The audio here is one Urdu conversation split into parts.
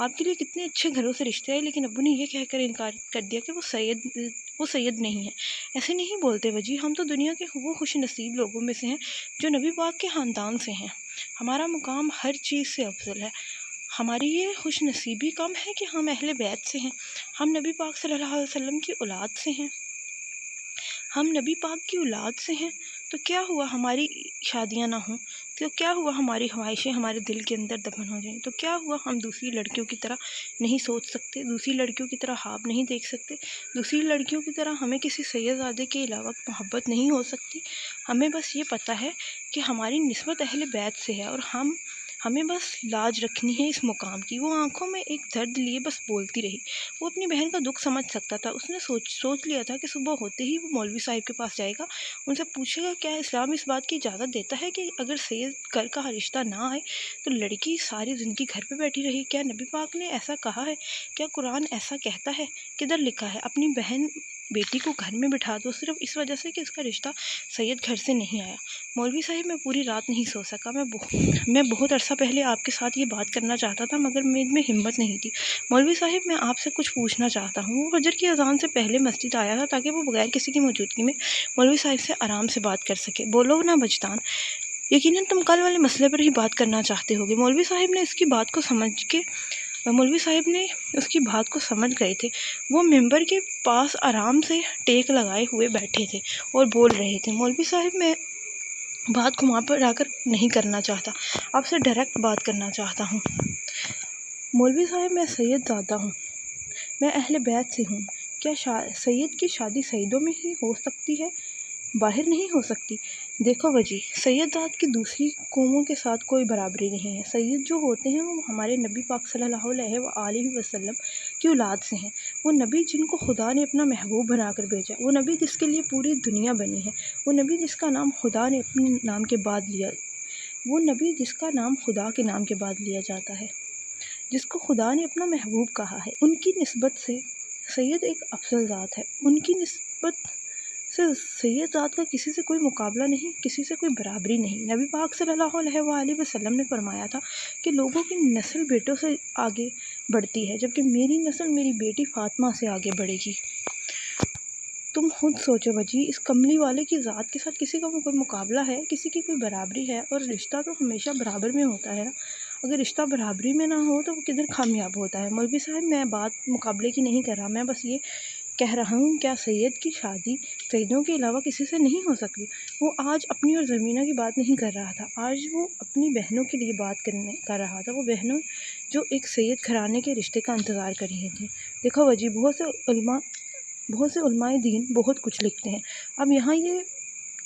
آپ کے لیے کتنے اچھے گھروں سے رشتے آئے، لیکن ابو نے یہ کہہ کر انکار کر دیا کہ وہ سید نہیں ہے۔ ایسے نہیں بولتے وجی، ہم تو دنیا کے وہ خوش نصیب لوگوں میں سے ہیں جو نبی پاک کے خاندان سے ہیں۔ ہمارا مقام ہر چیز سے افضل ہے۔ ہماری یہ خوش نصیبی کم ہے کہ ہم اہل بیت سے ہیں، ہم نبی پاک صلی اللہ علیہ وسلم کی اولاد سے ہیں۔ ہم نبی پاک کی اولاد سے ہیں تو کیا ہوا ہماری شادیاں نہ ہوں؟ تو کیا ہوا ہماری خواہشیں ہمارے دل کے اندر دفن ہو جائیں؟ تو کیا ہوا ہم دوسری لڑکیوں کی طرح نہیں سوچ سکتے، دوسری لڑکیوں کی طرح خواب نہیں دیکھ سکتے، دوسری لڑکیوں کی طرح ہمیں کسی سید زادے کے علاوہ محبت نہیں ہو سکتی؟ ہمیں بس یہ پتہ ہے کہ ہماری نسبت اہل بیت سے ہے، اور ہمیں بس لاج رکھنی ہے اس مقام کی۔ وہ آنکھوں میں ایک درد لیے بس بولتی رہی۔ وہ اپنی بہن کا دکھ سمجھ سکتا تھا۔ اس نے سوچ لیا تھا کہ صبح ہوتے ہی وہ مولوی صاحب کے پاس جائے گا، ان سے پوچھے گا کیا اسلام اس بات کی اجازت دیتا ہے کہ اگر سید گھر کا رشتہ نہ آئے تو لڑکی ساری زندگی گھر پہ بیٹھی رہی؟ کیا نبی پاک نے ایسا کہا ہے؟ کیا قرآن ایسا کہتا ہے؟ کدھر لکھا ہے اپنی بہن بیٹی کو گھر میں بٹھا دو صرف اس وجہ سے کہ اس کا رشتہ سید گھر سے نہیں آیا؟ مولوی صاحب میں پوری رات نہیں سو سکا۔ میں بہت عرصہ پہلے آپ کے ساتھ یہ بات کرنا چاہتا تھا مگر میں ہمت نہیں تھی۔ مولوی صاحب میں آپ سے کچھ پوچھنا چاہتا ہوں۔ وہ فجر کی اذان سے پہلے مسجد آیا تھا تاکہ وہ بغیر کسی کی موجودگی میں مولوی صاحب سے آرام سے بات کر سکے۔ بولو نا بجدان، یقیناً تم کل والے مسئلے پر ہی بات کرنا چاہتے ہوگے۔ مولوی صاحب نے اس کی بات کو سمجھ گئے تھے۔ وہ ممبر کے پاس آرام سے ٹیک لگائے ہوئے بیٹھے تھے اور بول رہے تھے۔ مولوی صاحب میں بات گھما پر آ کر نہیں کرنا چاہتا، آپ سے ڈائریکٹ بات کرنا چاہتا ہوں۔ مولوی صاحب میں سید زادہ ہوں، میں اہل بیت سے ہوں۔ کیا سید کی شادی سیدوں میں ہی ہو سکتی ہے، باہر نہیں ہو سکتی؟ دیکھو وجی، سید ذات کی دوسری قوموں کے ساتھ کوئی برابری نہیں ہے۔ سید جو ہوتے ہیں وہ ہمارے نبی پاک صلی اللہ علیہ وآلہ وسلم کی اولاد سے ہیں۔ وہ نبی جن کو خدا نے اپنا محبوب بنا کر بھیجا، وہ نبی جس کے لیے پوری دنیا بنی ہے، وہ نبی جس کا نام خدا نے اپنے نام کے بعد لیا، وہ نبی جس کا نام خدا کے نام کے بعد لیا جاتا ہے، جس کو خدا نے اپنا محبوب کہا ہے، ان کی نسبت سے سید ایک افضل ذات ہے۔ ان کی نسبت سے سید ذات کا کسی سے کوئی مقابلہ نہیں، کسی سے کوئی برابری نہیں۔ نبی پاک صلی اللہ علیہ وآلہ وسلم نے فرمایا تھا کہ لوگوں کی نسل بیٹوں سے آگے بڑھتی ہے جبکہ میری نسل میری بیٹی فاطمہ سے آگے بڑھے گی۔ تم خود سوچو وجی، اس کملی والے کی ذات کے ساتھ کسی کا کوئی مقابلہ ہے، کسی کی کوئی برابری ہے؟ اور رشتہ تو ہمیشہ برابر میں ہوتا ہے نا، اگر رشتہ برابری میں نہ ہو تو وہ کدھر کامیاب ہوتا ہے؟ مولوی صاحب میں بات مقابلے کی نہیں کر رہا، میں بس یہ کہہ رہا ہوں کیا سید کی شادی سیدوں کے علاوہ کسی سے نہیں ہو سکتی؟ وہ آج اپنی اور زمینہ کی بات نہیں کر رہا تھا، آج وہ اپنی بہنوں کے لیے بات کر رہا تھا، وہ بہنوں جو ایک سید گھرانے کے رشتے کا انتظار کر رہی تھیں۔ دیکھو وجی، بہت سے علماء دین بہت کچھ لکھتے ہیں۔ اب یہاں یہ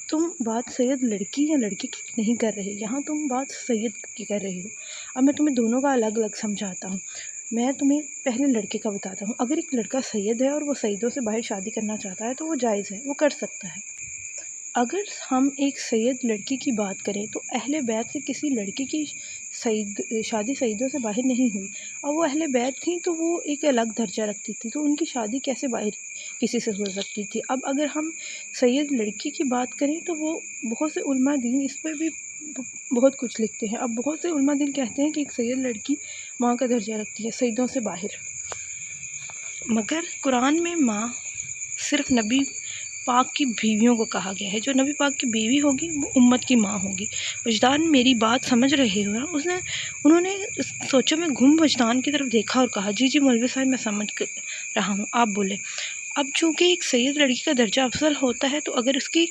تم بات سید لڑکی یا لڑکے کی نہیں کر رہے، یہاں تم بات سید کی کر رہے ہو۔ اب میں تمہیں دونوں کا الگ الگ سمجھاتا ہوں۔ میں تمہیں پہلے لڑکے کا بتاتا ہوں۔ اگر ایک لڑکا سید ہے اور وہ سیدوں سے باہر شادی کرنا چاہتا ہے تو وہ جائز ہے، وہ کر سکتا ہے۔ اگر ہم ایک سید لڑکی کی بات کریں تو اہل بیت سے کسی لڑکی کی شادی سیدوں سے باہر نہیں ہوئی، اور وہ اہل بیت تھیں تو وہ ایک الگ درجہ رکھتی تھی، تو ان کی شادی کیسے باہر کسی سے ہو سکتی تھی؟ اب اگر ہم سید لڑکی کی بات کریں تو وہ بہت سے علماء دین اس پہ بھی بہت کچھ لکھتے ہیں۔ اب بہت سے علماء دین کہتے ہیں کہ ایک سید لڑکی ماں کا درجہ رکھتی ہے سیدوں سے باہر، مگر قرآن میں ماں صرف نبی پاک کی بیویوں کو کہا گیا ہے۔ جو نبی پاک کی بیوی ہوگی وہ امت کی ماں ہوگی۔ وجدان میری بات سمجھ رہے ہو نا؟ انہوں نے سوچو میں گم وجدان کی طرف دیکھا اور کہا جی مولوی صاحب میں سمجھ رہا ہوں، آپ بولے۔ اب چونکہ ایک سید لڑکی کا درجہ افضل ہوتا ہے تو اگر اس کی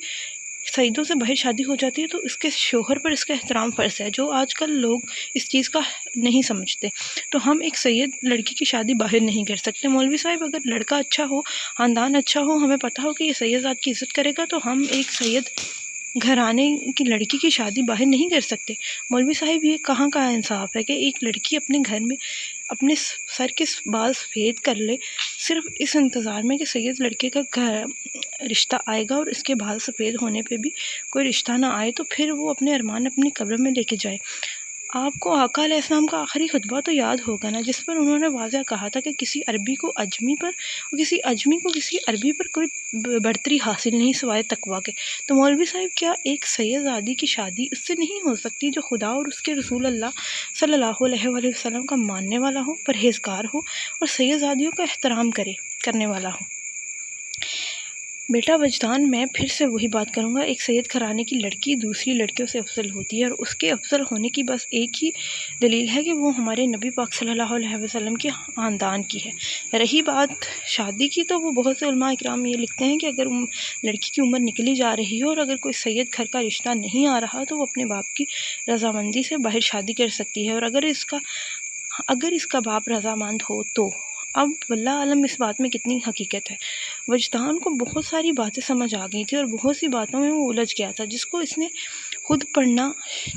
سیدوں سے باہر شادی ہو جاتی ہے تو اس کے شوہر پر اس کا احترام فرض ہے، جو آج کل لوگ اس چیز کا نہیں سمجھتے۔ تو ہم ایک سید لڑکی کی شادی باہر نہیں کر سکتے۔ مولوی صاحب اگر لڑکا اچھا ہو، خاندان اچھا ہو، ہمیں پتہ ہو کہ یہ سید ذات کی عزت کرے گا تو ہم ایک سید گھرانے کی لڑکی کی شادی باہر نہیں کر سکتے۔ مولوی صاحب یہ کہاں کا انصاف ہے کہ ایک لڑکی اپنے گھر میں اپنے سر کے بال سفید کر لے صرف اس انتظار میں کہ سید لڑکے کا رشتہ آئے گا، اور اس کے بال سفید ہونے پہ بھی کوئی رشتہ نہ آئے تو پھر وہ اپنے ارمان اپنی قبر میں لے کے جائے۔ آپ کو آقا علیہ السلام کا آخری خطبہ تو یاد ہوگا نا، جس پر انہوں نے واضح کہا تھا کہ کسی عربی کو اجمی پر اور کسی اجمی کو کسی عربی پر کوئی برتری حاصل نہیں سوائے تقویٰ کے۔ تو مولوی صاحب، کیا ایک سید زادی کی شادی اس سے نہیں ہو سکتی جو خدا اور اس کے رسول اللہ صلی اللہ علیہ وآلہ وسلم کا ماننے والا ہو، پرہیزگار ہو اور سید زادیوں کا احترام کرنے والا ہو؟ بیٹا وجدان، میں پھر سے وہی بات کروں گا، ایک سید گھرانے کی لڑکی دوسری لڑکیوں سے افضل ہوتی ہے، اور اس کے افضل ہونے کی بس ایک ہی دلیل ہے کہ وہ ہمارے نبی پاک صلی اللہ علیہ وسلم کے خاندان کی ہے۔ رہی بات شادی کی، تو وہ بہت سے علماء اکرام یہ لکھتے ہیں کہ اگر لڑکی کی عمر نکلی جا رہی ہو اور اگر کوئی سید گھر کا رشتہ نہیں آ رہا تو وہ اپنے باپ کی رضامندی سے باہر شادی کر سکتی ہے، اور اگر اس کا باپ رضامند ہو تو۔ اب واللہ عالم اس بات میں کتنی حقیقت ہے۔ وجدان کو بہت ساری باتیں سمجھ آ گئی تھی اور بہت سی باتوں میں وہ الجھ گیا تھا جس کو اس نے خود پڑھنا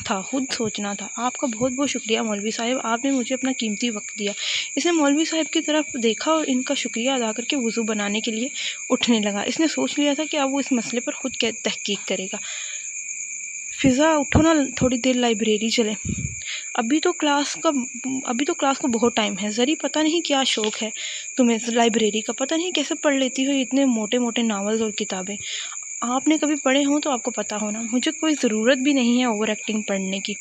تھا، خود سوچنا تھا۔ آپ کا بہت بہت شکریہ مولوی صاحب، آپ نے مجھے اپنا قیمتی وقت دیا۔ اس نے مولوی صاحب کی طرف دیکھا اور ان کا شکریہ ادا کر کے وضو بنانے کے لیے اٹھنے لگا۔ اس نے سوچ لیا تھا کہ اب وہ اس مسئلے پر خود تحقیق کرے گا۔ فضا، اٹھو نا، تھوڑی دیر لائبریری چلے۔ ابھی تو کلاس کو بہت ٹائم ہے۔ ذری، پتہ نہیں کیا شوق ہے تمہیں لائبریری کا، پتہ نہیں کیسے پڑھ لیتی ہو اتنے موٹے موٹے ناولز اور کتابیں۔ آپ نے کبھی پڑھے ہوں تو آپ کو پتہ ہونا، مجھے کوئی ضرورت بھی نہیں ہے اوور ایکٹنگ پڑھنے کی۔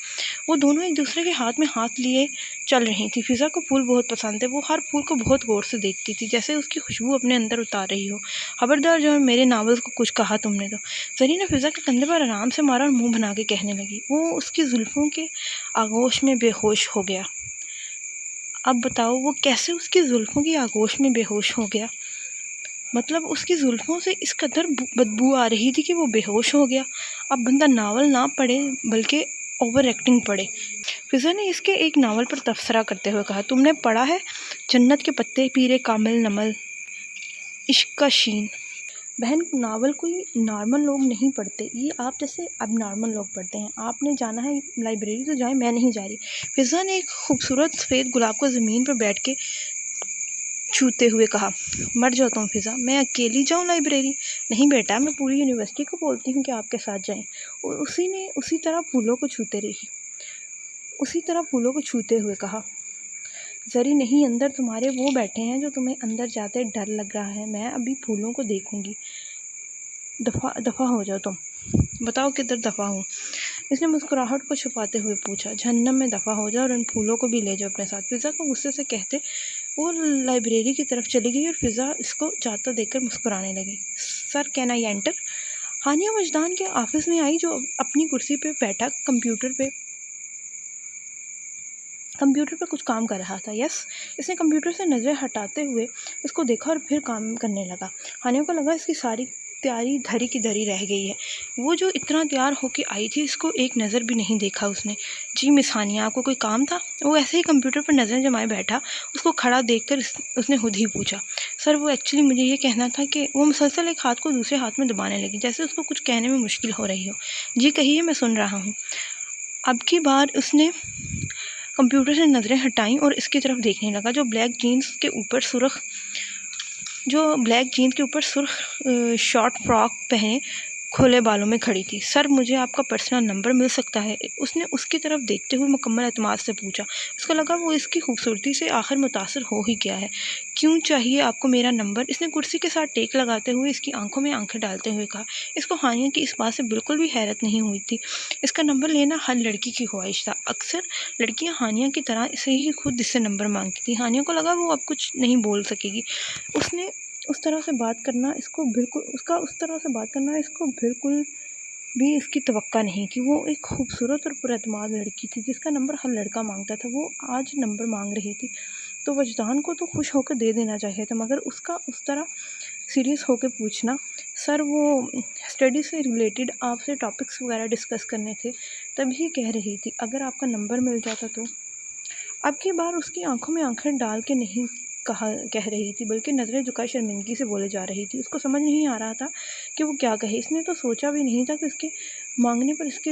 وہ دونوں ایک دوسرے کے ہاتھ میں ہاتھ لیے چل رہی تھی۔ فضا کو پھول بہت پسند تھے، وہ ہر پھول کو بہت غور سے دیکھتی تھی جیسے اس کی خوشبو اپنے اندر اتار رہی ہو۔ خبردار جو میرے ناولز کو کچھ کہا تم نے تو۔ زری نے فضا کے کندھے پر آرام سے مارا اور منہ بنا کے کہنے لگی، وہ اس کی زلفوں کے آغوش میں بے ہوش ہو گیا۔ اب بتاؤ وہ کیسے اس کی زلفوں کی آغوش میں بے ہوش ہو گیا؟ مطلب اس کی زلفوں سے اس قدر بدبو آ رہی تھی کہ وہ بے ہوش ہو گیا۔ اب بندہ ناول نہ پڑھے بلکہ اوور ایکٹنگ پڑھے۔ فضا نے اس کے ایک ناول پر تبصرہ کرتے ہوئے کہا، تم نے پڑھا ہے جنت کے پتے، پیر کامل نمل، عشق کا شین؟ بہن، ناول کوئی نارمل لوگ نہیں پڑھتے، یہ آپ جیسے اب نارمل لوگ پڑھتے ہیں۔ آپ نے جانا ہے لائبریری تو جائیں، میں نہیں جا رہی۔ فضا نے ایک خوبصورت سفید گلاب کو زمین پر بیٹھ کے چھوتے ہوئے کہا، مر جاؤ تم فضا، میں اکیلی جاؤں لائبریری؟ نہیں بیٹا، میں پوری یونیورسٹی کو بولتی ہوں کہ آپ کے ساتھ جائیں۔ اور اسی طرح پھولوں کو چھوتے ہوئے کہا، زری نہیں، اندر تمہارے وہ بیٹھے ہیں جو تمہیں اندر جاتے ڈر لگ رہا ہے، میں ابھی پھولوں کو دیکھوں گی۔ دفع ہو جاؤ تم۔ بتاؤ کدھر دفع ہوں؟ اس نے مسکراہٹ کو چھپاتے ہوئے پوچھا۔ جہنم میں دفع ہو جاؤ اور ان پھولوں کو بھی لے جاؤ اپنے ساتھ۔ فضا کو غصے سے کہتے وہ لائبریری کی طرف چلی گئی اور فضا اس کو جاتا دیکھ کر مسکرانے لگی۔ سر، کین آئی اینٹر؟ ہانیہ وجدان کے آفس میں آئی، جو اپنی کرسی پہ بیٹھا کمپیوٹر پہ کچھ کام کر رہا تھا۔ یس۔ اس نے کمپیوٹر سے نظریں ہٹاتے ہوئے اس کو دیکھا اور پھر کام کرنے لگا۔ ہانیہ کو لگا اس کی ساری تیاری دھری کی دھری رہ گئی ہے۔ وہ جو اتنا تیار ہو کے آئی تھی، اس کو ایک نظر بھی نہیں دیکھا اس نے۔ جی مس ہانیہ، آپ کو کوئی کام تھا؟ وہ ایسے ہی کمپیوٹر پر نظریں جمائے بیٹھا، اس کو کھڑا دیکھ کر اس نے خود ہی پوچھا، سر وہ ایکچولی مجھے یہ کہنا تھا کہ وہ مسلسل ایک ہاتھ کو دوسرے ہاتھ میں دبانے لگی جیسے اس کو کچھ کہنے میں مشکل ہو رہی ہو۔ جی کہیے، میں سن رہا ہوں۔ اب کی بار اس نے کمپیوٹر سے نظریں ہٹائیں اور اس کی طرف دیکھنے لگا، جو بلیک جینز کے اوپر سرخ شارٹ فراک پہنے کھلے بالوں میں کھڑی تھی۔ سر، مجھے آپ کا پرسنل نمبر مل سکتا ہے؟ اس نے اس کی طرف دیکھتے ہوئے مکمل اعتماد سے پوچھا۔ اس کو لگا وہ اس کی خوبصورتی سے آخر متاثر ہو ہی گیا ہے۔ کیوں چاہیے آپ کو میرا نمبر؟ اس نے کرسی کے ساتھ ٹیک لگاتے ہوئے اس کی آنکھوں میں آنکھیں ڈالتے ہوئے کہا۔ اس کو ہانیہ کی اس بات سے بالکل بھی حیرت نہیں ہوئی تھی۔ اس کا نمبر لینا ہر لڑکی کی خواہش تھا۔ اکثر لڑکیاں ہانیہ کی طرح اسے ہی خود اس سے نمبر مانگتی تھی۔ ہانیہ کو لگا وہ اب کچھ نہیں بول سکے گی۔ اس طرح سے بات کرنا اس کو بالکل بھی اس کی توقع نہیں تھی۔ وہ ایک خوبصورت اور پر اعتماد لڑکی تھی جس کا نمبر ہر لڑکا مانگتا تھا، وہ آج نمبر مانگ رہی تھی تو وجدان کو تو خوش ہو کے دے دینا چاہیے تھا، مگر اس کا اس طرح سیریس ہو کے پوچھنا، سر وہ اسٹڈی سے ریلیٹڈ آپ سے ٹاپکس وغیرہ ڈسکس کرنے تھے، تبھی کہہ رہی تھی اگر آپ کا نمبر مل جاتا تو۔ اب کی بار اس کی آنکھوں میں آنکھیں ڈال کے نہیں کہہ رہی تھی، بلکہ نظریں جھکائے شرمندگی سے بولے جا رہی تھی۔ اس کو سمجھ نہیں آ رہا تھا کہ وہ کیا کہے۔ اس نے تو سوچا بھی نہیں تھا کہ اس کے مانگنے پر اس کے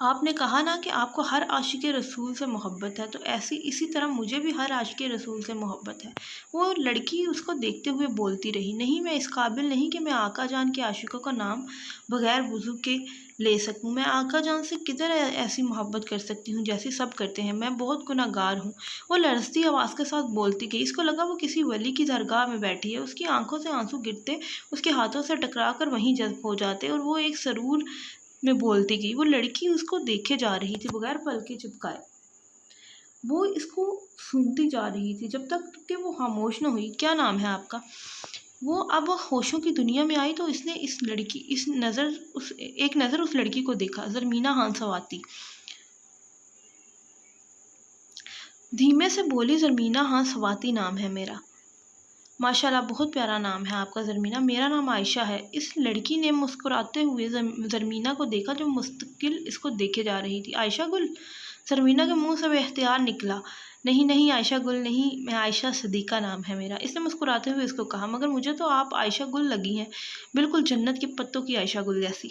آپ نے کہا نا کہ آپ کو ہر عاشق رسول سے محبت ہے، تو اسی طرح مجھے بھی ہر عاشق رسول سے محبت ہے۔ وہ لڑکی اس کو دیکھتے ہوئے بولتی رہی، نہیں میں اس قابل نہیں کہ میں آقا جان کے عاشقوں کا نام بغیر وضو کے لے سکوں۔ میں آقا جان سے کدھر ایسی محبت کر سکتی ہوں جیسی سب کرتے ہیں، میں بہت گناہ گار ہوں۔ وہ لرزتی آواز کے ساتھ بولتی گئی۔ اس کو لگا وہ کسی ولی کی درگاہ میں بیٹھی ہے۔ اس کی آنکھوں سے آنسو گرتے، اس کے ہاتھوں سے ٹکرا کر وہیں جذب ہو جاتے، اور وہ ایک سرور میں بولتی گئی۔ وہ لڑکی اس کو دیکھے جا رہی تھی بغیر پلکیں جھپکائے۔ وہ اس کو سنتی جا رہی تھی جب تک کہ وہ خاموش نہ ہوئی۔ کیا نام ہے آپ کا؟ وہ اب ہوشوں کی دنیا میں آئی تو اس نے ایک نظر اس لڑکی کو دیکھا، زرمینہ خان سواتی۔ دھیمے سے بولی، زرمینہ خان سواتی نام ہے میرا۔ ماشاءاللہ، بہت پیارا نام ہے آپ کا زرمینہ۔ میرا نام عائشہ ہے۔ اس لڑکی نے مسکراتے ہوئے زرمینہ کو دیکھا جو مستقل اس کو دیکھے جا رہی تھی۔ عائشہ گل؟ زرمینہ کے منہ سے بے اختیار نکلا۔ نہیں نہیں عائشہ گل نہیں، میں عائشہ صدیقہ نام ہے میرا۔ اس نے مسکراتے ہوئے اس کو کہا، مگر مجھے تو آپ عائشہ گل لگی ہیں، بالکل جنت کے پتوں کی عائشہ گل جیسی۔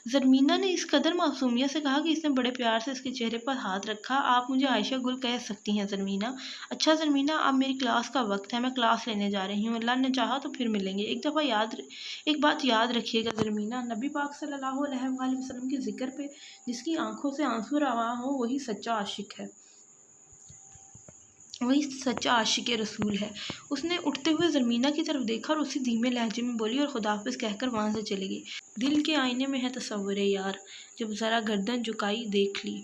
زرمینہ نے اس قدر معصومیت سے کہا کہ اس نے بڑے پیار سے اس کے چہرے پر ہاتھ رکھا۔ آپ مجھے عائشہ گل کہہ سکتی ہیں زرمینہ۔ اچھا زرمینہ، اب میری کلاس کا وقت ہے، میں کلاس لینے جا رہی ہوں، اللہ نے چاہا تو پھر ملیں گے۔ ایک بات یاد رکھیے گا زرمینہ، نبی پاک صلی اللہ علیہ وآلہ وسلم کے ذکر پہ جس کی آنکھوں سے آنسو رواں ہو وہی سچا عاشق ہے، وہی سچا عاشق رسول ہے۔ اس نے اٹھتے ہوئے زرمینہ کی طرف دیکھا اور اسی دھیمے لہجے میں بولی اور خداحافظ کہہ کر وہاں سے چلی گئی۔ دل کے آئینے میں ہے تصور یار، جب ذرا گردن جھکائی دیکھ لی۔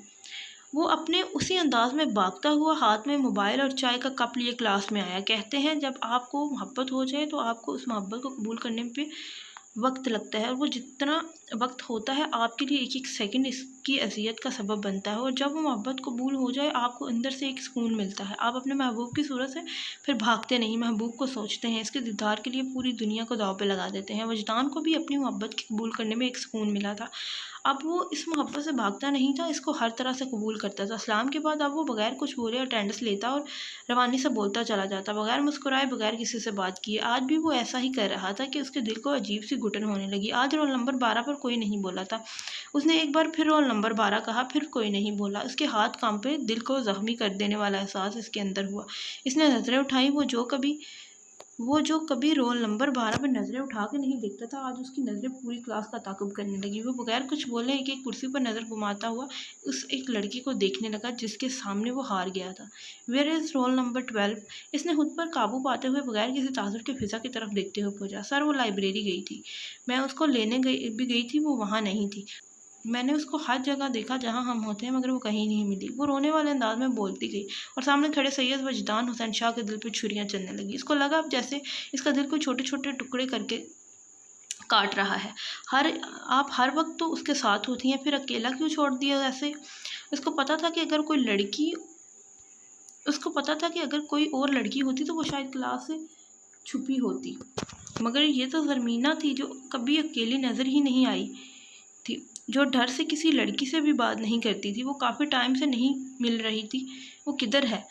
وہ اپنے اسی انداز میں باگتا ہوا ہاتھ میں موبائل اور چائے کا کپ لیے کلاس میں آیا۔ کہتے ہیں جب آپ کو محبت ہو جائے تو آپ کو اس محبت کو قبول کرنے پہ وقت لگتا ہے، اور وہ جتنا وقت ہوتا ہے آپ کے لیے ایک ایک سیکنڈ اس کی اذیت کا سبب بنتا ہے، اور جب وہ محبت قبول ہو جائے آپ کو اندر سے ایک سکون ملتا ہے۔ آپ اپنے محبوب کی صورت سے پھر بھاگتے نہیں، محبوب کو سوچتے ہیں، اس کے دیدار کے لیے پوری دنیا کو داؤ پہ لگا دیتے ہیں۔ وجدان کو بھی اپنی محبت کی قبول کرنے میں ایک سکون ملا تھا، اب وہ اس محبت سے بھاگتا نہیں تھا، اس کو ہر طرح سے قبول کرتا تھا۔ اسلام کے بعد اب وہ بغیر کچھ بولے اٹینڈنس لیتا اور روانی سے بولتا چلا جاتا، بغیر مسکرائے، بغیر کسی سے بات کیے۔ آج بھی وہ ایسا ہی کر رہا تھا کہ اس کے دل کو عجیب سی گھٹن ہونے لگی۔ آج رول نمبر 12 پر کوئی نہیں بولا تھا۔ اس نے ایک بار پھر رول نمبر 12 کہا، پھر کوئی نہیں بولا۔ اس کے ہاتھ کانپے، دل کو زخمی کر دینے والا احساس اس کے اندر ہوا۔ اس نے نظریں اٹھائیں، وہ جو کبھی رول نمبر 12 پہ نظریں اٹھا کے نہیں دیکھتا تھا، آج اس کی نظریں پوری کلاس کا تعاقب کرنے لگی۔ وہ بغیر کچھ بولے ایک ایک کرسی پر نظر گھماتا ہوا اس ایک لڑکی کو دیکھنے لگا جس کے سامنے وہ ہار گیا تھا۔ Where is roll number 12؟ اس نے خود پر قابو پاتے ہوئے بغیر کسی تاثر کے فضا کی طرف دیکھتے ہوئے پوچھا۔ سر، وہ لائبریری گئی تھی، میں اس کو لینے بھی گئی تھی، وہ وہاں نہیں تھی۔ میں نے اس کو ہر جگہ دیکھا جہاں ہم ہوتے ہیں، مگر وہ کہیں نہیں ملی۔ وہ رونے والے انداز میں بولتی گئی اور سامنے کھڑے سید وجدان حسین شاہ کے دل پہ چھریاں چلنے لگی۔ اس کو لگا اب جیسے اس کا دل کوئی چھوٹے چھوٹے ٹکڑے کر کے کاٹ رہا ہے۔ آپ ہر وقت تو اس کے ساتھ ہوتی ہیں، پھر اکیلا کیوں چھوڑ دیا ایسے؟ اس کو پتا تھا کہ اگر کوئی اور لڑکی ہوتی تو وہ شاید کلاس سے چھپی ہوتی، مگر یہ تو زرمینہ تھی جو کبھی اکیلی نظر ہی نہیں آئی تھی، جو ڈر سے کسی لڑکی سے بھی بات نہیں کرتی تھی۔ وہ کافی ٹائم سے نہیں مل رہی تھی، وہ کدھر ہے؟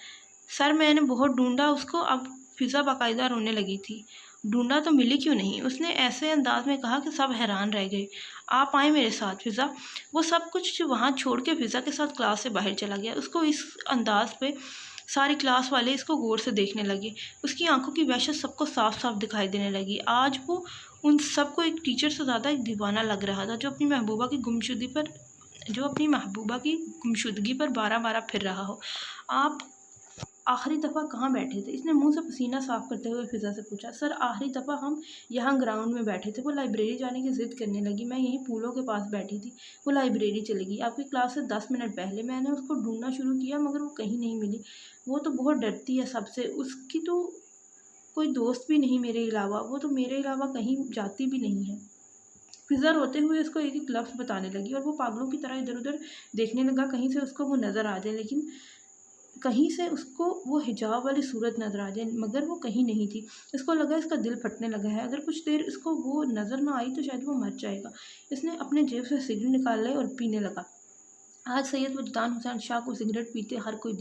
سر، میں نے بہت ڈھونڈا اس کو۔ اب فضا باقاعدہ رونے لگی تھی۔ ڈھونڈا تو ملی کیوں نہیں؟ اس نے ایسے انداز میں کہا کہ سب حیران رہ گئے۔ آپ آئیں میرے ساتھ فضا۔ وہ سب کچھ وہاں چھوڑ کے فضا کے ساتھ کلاس سے باہر چلا گیا۔ اس کو اس انداز پہ ساری کلاس والے اس کو غور سے دیکھنے لگے۔ اس کی آنکھوں کی وحشت سب کو صاف صاف دکھائی دینے لگی۔ آج وہ ان سب کو ایک ٹیچر سے زیادہ ایک دیوانہ لگ رہا تھا جو اپنی محبوبہ کی گمشدگی پر بارہ بارہ پھر رہا ہو۔ آپ آخری دفعہ کہاں بیٹھے تھے؟ اس نے منہ سے پسینہ صاف کرتے ہوئے فضا سے پوچھا۔ سر، آخری دفعہ ہم یہاں گراؤنڈ میں بیٹھے تھے۔ وہ لائبریری جانے کی ضد کرنے لگی۔ میں یہیں پھولوں کے پاس بیٹھی تھی، وہ لائبریری چلے گئی آپ کی کلاس سے 10 منٹ پہلے۔ میں نے اس کو ڈھونڈنا شروع کیا مگر وہ کہیں نہیں ملی۔ وہ تو بہت ڈرتی ہے سب سے، اس کی تو کوئی دوست بھی نہیں میرے علاوہ، وہ تو میرے علاوہ کہیں جاتی بھی نہیں ہے۔ فضا روتے ہوئے اس کو ایک ایک لفظ بتانے لگی اور وہ پاگلوں کی طرح ادھر ادھر دیکھنے لگا، کہیں سے اس کو وہ نظر آ جائے، لیکن کہیں سے اس کو وہ حجاب والی صورت نظر آ جائے، مگر وہ کہیں نہیں تھی۔ اس کو لگا اس کا دل پھٹنے لگا ہے، اگر کچھ دیر اس کو وہ نظر نہ آئی تو شاید وہ مر جائے گا۔ اس نے اپنے جیب سے سگریٹ نکال لی اور پینے لگا۔ آج سید وجدان حسین شاہ کو سگریٹ پیتے ہر کوئی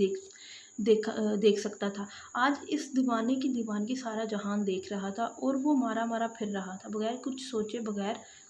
دیکھ سکتا تھا۔ آج اس دیوانے کی دیوانگی سارا جہان دیکھ رہا تھا اور وہ مارا مارا پھر رہا تھا، بغیر کچھ سوچے، بغیر